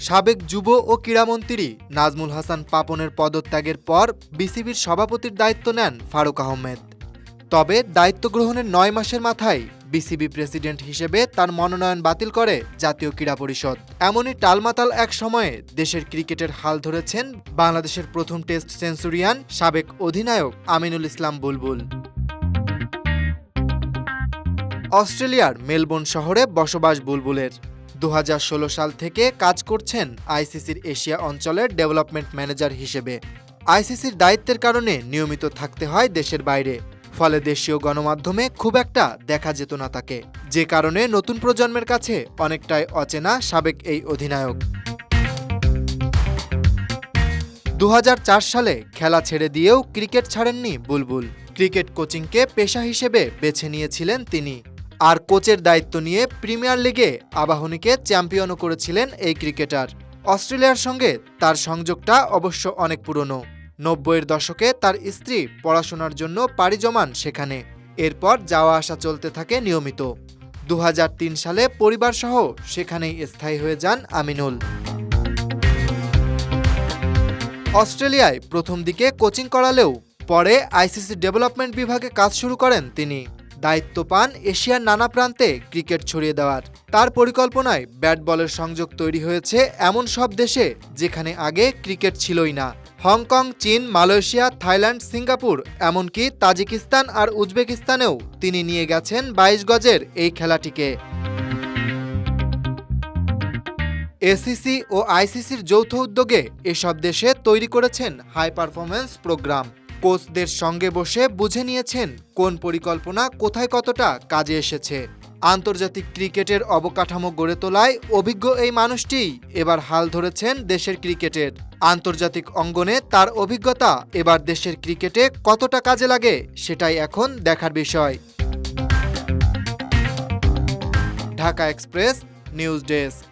সাবেক যুব ও ক্রীড়ামন্ত্রী নাজমুল হাসান পাপনের পদত্যাগের পর বিসিবির সভাপতির দায়িত্ব নেন ফারুক আহমেদ। তবে দায়িত্ব গ্রহণের ৯ মাসের মাথায় বিসিবি প্রেসিডেন্ট হিসেবে তার মনোনয়ন বাতিল করে জাতীয় ক্রীড়া পরিষদ। এমনই টালমাতাল এক সময়ে দেশের ক্রিকেটের হাল ধরেছেন বাংলাদেশের প্রথম টেস্ট সেঞ্চুরিয়ান সাবেক অধিনায়ক আমিনুল ইসলাম বুলবুল। অস্ট্রেলিয়ার মেলবোর্ন শহরে বসবাস বুলবুলের। ২০১৬ সাল থেকে কাজ করছেন আইসিসির এশিয়া অঞ্চলের ডেভেলপমেন্ট ম্যানেজার হিসেবে। আইসিসির দায়িত্বের কারণে নিয়মিত থাকতে হয় দেশের বাইরে, ফলে দেশীয় গণমাধ্যমে খুব একটা দেখা যেত না তাকে, যে কারণে নতুন প্রজন্মের কাছে অনেকটাই অচেনা সাবেক এই অধিনায়ক। ২০০৪ সালে খেলা ছেড়ে দিয়েও ক্রিকেট ছাড়েননি বুলবুল। ক্রিকেট কোচিংকে পেশা হিসেবে বেছে নিয়েছিলেন তিনি। আর কোচের দায়িত্ব নিয়ে প্রিমিয়ার লিগে আবাহনীকে চ্যাম্পিয়নও করেছিলেন এই ক্রিকেটার। অস্ট্রেলিয়ার সঙ্গে তার সংযোগটা অবশ্য অনেক পুরনো। ৯০-এর দশকে তার স্ত্রী পড়াশোনার জন্য পাড়ি জমান সেখানে। এরপর যাওয়া আসা চলতে থাকে নিয়মিত। ২০০৩ সালে পরিবারসহ সেখানেই স্থায়ী হয়ে যান আমিনুল। অস্ট্রেলিয়ায় প্রথম দিকে কোচিং করালেও পরে আইসিসি ডেভেলপমেন্ট বিভাগে কাজ শুরু করেন তিনি। দায়িত্ব পান এশিয়ার নানা প্রান্তে ক্রিকেট ছড়িয়ে দেওয়ার। তার পরিকল্পনায় ব্যাট বলের সংযোগ তৈরি হয়েছে এমন সব দেশে যেখানে আগে ক্রিকেট ছিলই না। হংকং, চীন, মালয়েশিয়া, থাইল্যান্ড, সিঙ্গাপুর, এমনকি তাজিকিস্তান আর উজবেকিস্তানেও তিনি নিয়ে গেছেন ২২ গজের এই খেলাটিকে। এসিসি ও আইসিসির যৌথ উদ্যোগে এসব দেশে তৈরি করেছেন হাই পারফরম্যান্স প্রোগ্রাম। কোচদের সঙ্গে বসে বুঝে নিয়েছেন কোন পরিকল্পনা কোথায় কতটা কাজে এসেছে। আন্তর্জাতিক ক্রিকেটের অবকাঠামো গড়ে তোলায় অভিজ্ঞ এই মানুষটিই এবার হাল ধরেছেন দেশের ক্রিকেটের। আন্তর্জাতিক অঙ্গনে তার অভিজ্ঞতা এবার দেশের ক্রিকেটে কতটা কাজে লাগে সেটাই এখন দেখার বিষয়। Dhaka express news desk.